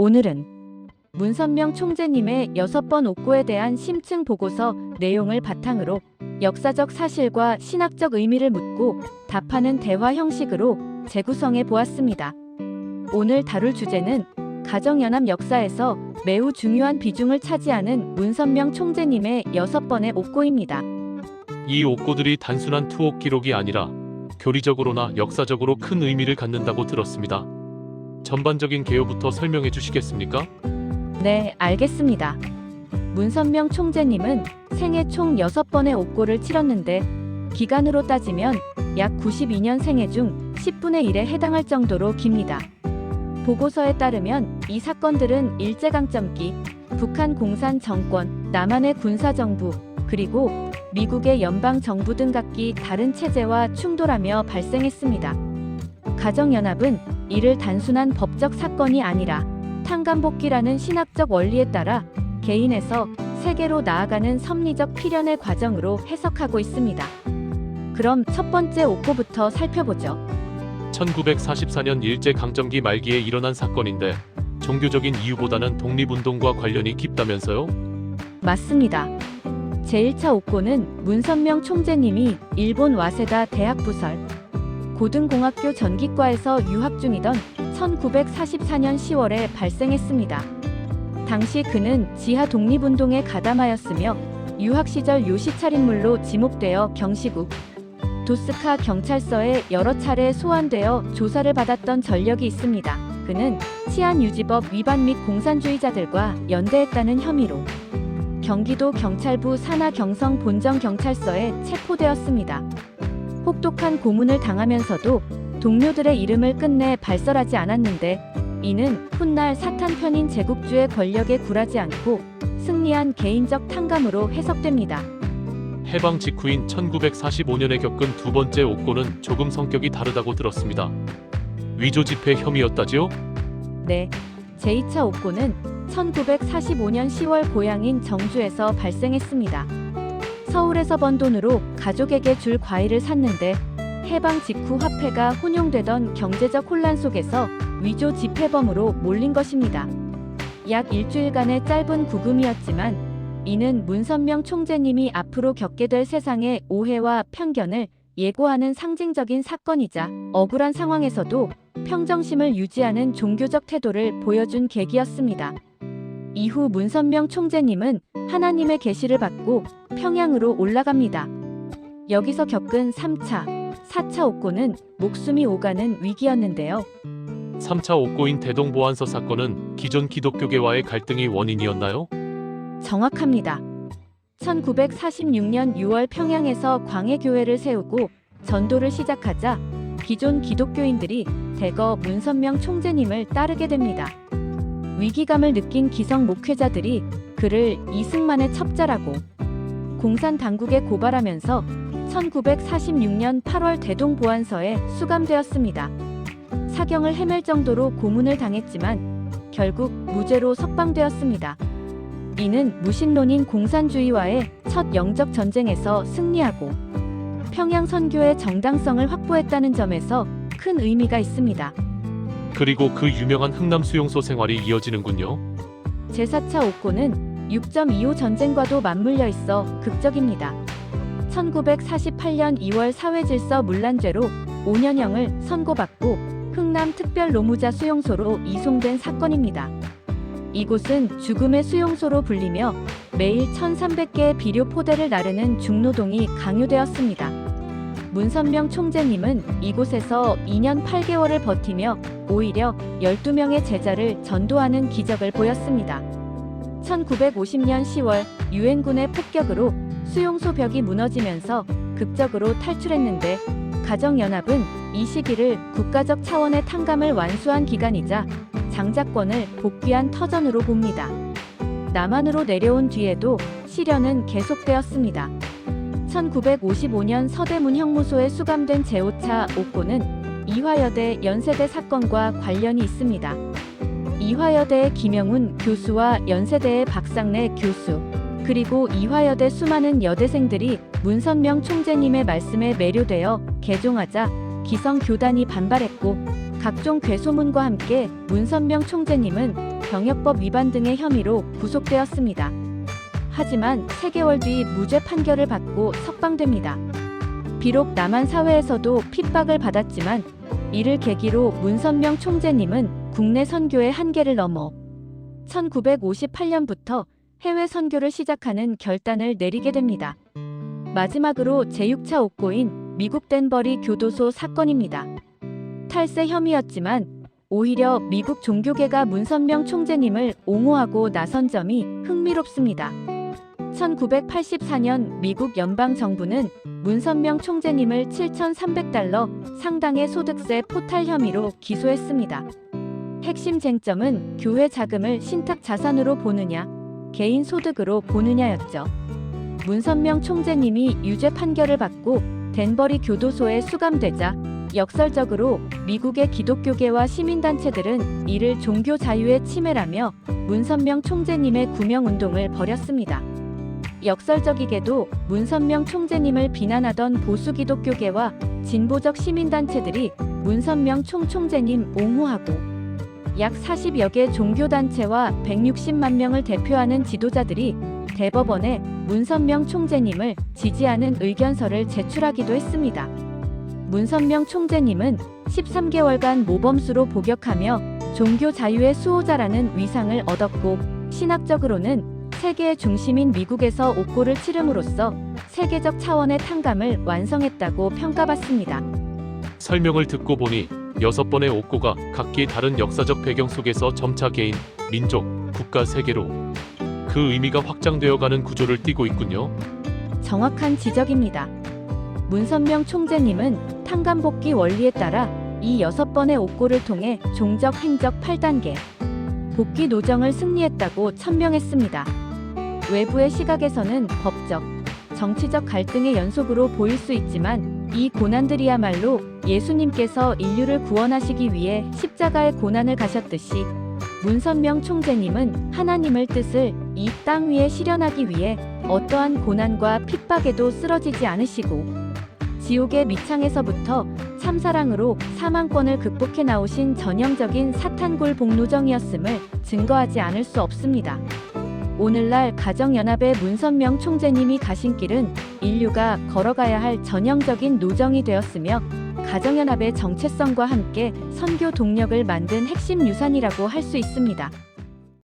오늘은 문선명 총재님의 6번 옥고에 대한 심층 보고서 내용을 바탕으로 역사적 사실과 신학적 의미를 묻고 답하는 대화 형식으로 재구성해 보았습니다. 오늘 다룰 주제는 가정연합 역사에서 매우 중요한 비중을 차지하는 문선명 총재님의 6번의 옥고입니다. 이 옥고들이 단순한 투옥 기록이 아니라 교리적으로나 역사적으로 큰 의미를 갖는다고 들었습니다. 전반적인 개요부터 설명해 주시겠습니까? 네, 알겠습니다. 문선명 총재님은 생애 총 6번의 옥고를 치렀는데 기간으로 따지면 약 92년 생애 중 10분의 1에 해당할 정도로 깁니다. 보고서에 따르면 이 사건들은 일제강점기, 북한 공산 정권, 남한의 군사정부, 그리고 미국의 연방정부 등 각기 다른 체제와 충돌하며 발생했습니다. 가정연합은 이를 단순한 법적 사건이 아니라 탄감복귀라는 신학적 원리에 따라 개인에서 세계로 나아가는 섭리적 필연의 과정으로 해석하고 있습니다. 그럼 첫 번째 옥고부터 살펴보죠. 1944년 일제강점기 말기에 일어난 사건인데 종교적인 이유보다는 독립운동과 관련이 깊다면서요? 맞습니다. 제1차 옥고는 문선명 총재님이 일본 와세다 대학 부설 고등공학교 전기과에서 유학 중이던 1944년 10월에 발생했습니다. 당시 그는 지하 독립운동에 가담하였으며 유학 시절 요시차림물로 지목되어 경시국 도스카 경찰서에 여러 차례 소환되어 조사를 받았던 전력이 있습니다. 그는 치안유지법 위반 및 공산주의자들과 연대했다는 혐의로 경기도 경찰부 산하 경성 본정경찰서에 체포되었습니다. 혹독한 고문을 당하면서도 동료들의 이름을 끝내 발설하지 않았는데 이는 훗날 사탄 편인 제국주의 권력에 굴하지 않고 승리한 개인적 탕감으로 해석됩니다. 해방 직후인 1945년에 겪은 두 번째 옥고는 조금 성격이 다르다고 들었습니다. 위조 집회 혐의였다지요? 네, 제2차 옥고는 1945년 10월 고향인 정주에서 발생했습니다. 서울에서 번 돈으로 가족에게 줄 과일을 샀는데 해방 직후 화폐가 혼용되던 경제적 혼란 속에서 위조 집회범으로 몰린 것입니다. 약 일주일간의 짧은 구금이었지만 이는 문선명 총재님이 앞으로 겪게 될 세상의 오해와 편견을 예고하는 상징적인 사건이자 억울한 상황에서도 평정심을 유지하는 종교적 태도를 보여준 계기였습니다. 이후 문선명 총재님은 하나님의 계시를 받고 평양으로 올라갑니다. 여기서 겪은 3차, 4차 옥고는 목숨이 오가는 위기였는데요. 3차 옥고인 대동보안서 사건은 기존 기독교계와의 갈등이 원인이었나요? 정확합니다. 1946년 6월 평양에서 광해교회를 세우고 전도를 시작하자 기존 기독교인들이 대거 문선명 총재님을 따르게 됩니다. 위기감을 느낀 기성 목회자들이 그를 이승만의 첩자라고 공산당국에 고발하면서 1946년 8월 대동보안서에 수감되었습니다. 사경을 헤맬 정도로 고문을 당했지만 결국 무죄로 석방되었습니다. 이는 무신론인 공산주의와의 첫 영적 전쟁에서 승리하고 평양 선교의 정당성을 확보했다는 점에서 큰 의미가 있습니다. 그리고 그 유명한 흥남 수용소 생활이 이어지는군요. 제4차 옥고는 6.25 전쟁과도 맞물려 있어 극적입니다. 1948년 2월 사회질서 문란죄로 5년형을 선고받고 흥남 특별노무자 수용소로 이송된 사건입니다. 이곳은 죽음의 수용소로 불리며 매일 1,300개의 비료 포대를 나르는 중노동이 강요되었습니다. 문선명 총재님은 이곳에서 2년 8개월을 버티며 오히려 12명의 제자를 전도하는 기적을 보였습니다. 1950년 10월 유엔군의 폭격으로 수용소 벽이 무너지면서 극적으로 탈출했는데 가정연합은 이 시기를 국가적 차원의 탕감을 완수한 기간이자 장자권을 복귀한 터전으로 봅니다. 남한으로 내려온 뒤에도 시련은 계속되었습니다. 1955년 서대문 형무소에 수감된 제5차 옥고는 이화여대 연세대 사건과 관련이 있습니다. 이화여대의 김영훈 교수와 연세대의 박상래 교수, 그리고 이화여대 수많은 여대생들이 문선명 총재님의 말씀에 매료되어 개종하자 기성교단이 반발했고 각종 괴소문과 함께 문선명 총재님은 병역법 위반 등의 혐의로 구속되었습니다. 하지만 3개월 뒤 무죄 판결을 받고 석방됩니다. 비록 남한 사회에서도 핍박을 받았지만 이를 계기로 문선명 총재님은 국내 선교의 한계를 넘어 1958년부터 해외 선교를 시작하는 결단을 내리게 됩니다. 마지막으로 제6차 옥고인 미국 댄버리 교도소 사건입니다. 탈세 혐의였지만 오히려 미국 종교계가 문선명 총재님을 옹호하고 나선 점이 흥미롭습니다. 1984년 미국 연방정부는 문선명 총재님을 $7,300 상당의 소득세 포탈 혐의로 기소했습니다. 핵심 쟁점은 교회 자금을 신탁 자산으로 보느냐, 개인 소득으로 보느냐였죠. 문선명 총재님이 유죄 판결을 받고 댄버리 교도소에 수감되자 역설적으로 미국의 기독교계와 시민단체들은 이를 종교 자유의 침해라며 문선명 총재님의 구명운동을 벌였습니다. 역설적이게도 문선명 총재님을 비난하던 보수 기독교계와 진보적 시민단체들이 문선명 총재님 옹호하고 약 40여 개 종교단체와 160만 명을 대표하는 지도자들이 대법원에 문선명 총재님을 지지하는 의견서를 제출하기도 했습니다. 문선명 총재님은 13개월간 모범수로 복역하며 종교 자유의 수호자라는 위상을 얻었고 신학적으로는 세계의 중심인 미국에서 옥고를 치름으로써 세계적 차원의 탕감을 완성했다고 평가받습니다. 설명을 듣고 보니 6번의 옥고가 각기 다른 역사적 배경 속에서 점차 개인, 민족, 국가 세계로 그 의미가 확장되어가는 구조를 띠고 있군요. 정확한 지적입니다. 문선명 총재님은 탕감복귀 원리에 따라 이 6번의 옥고를 통해 종적 행적 8단계 복귀 노정을 승리했다고 천명했습니다. 외부의 시각에서는 법적, 정치적 갈등의 연속으로 보일 수 있지만 이 고난들이야말로 예수님께서 인류를 구원하시기 위해 십자가의 고난을 가셨듯이 문선명 총재님은 하나님의 뜻을 이 땅 위에 실현하기 위해 어떠한 고난과 핍박에도 쓰러지지 않으시고 지옥의 밑창에서부터 참사랑으로 사망권을 극복해 나오신 전형적인 사탄골 복노정이었음을 증거하지 않을 수 없습니다. 오늘날 가정연합의 문선명 총재님이 가신 길은 인류가 걸어가야 할 전형적인 노정이 되었으며 가정연합의 정체성과 함께 선교 동력을 만든 핵심 유산이라고 할 수 있습니다.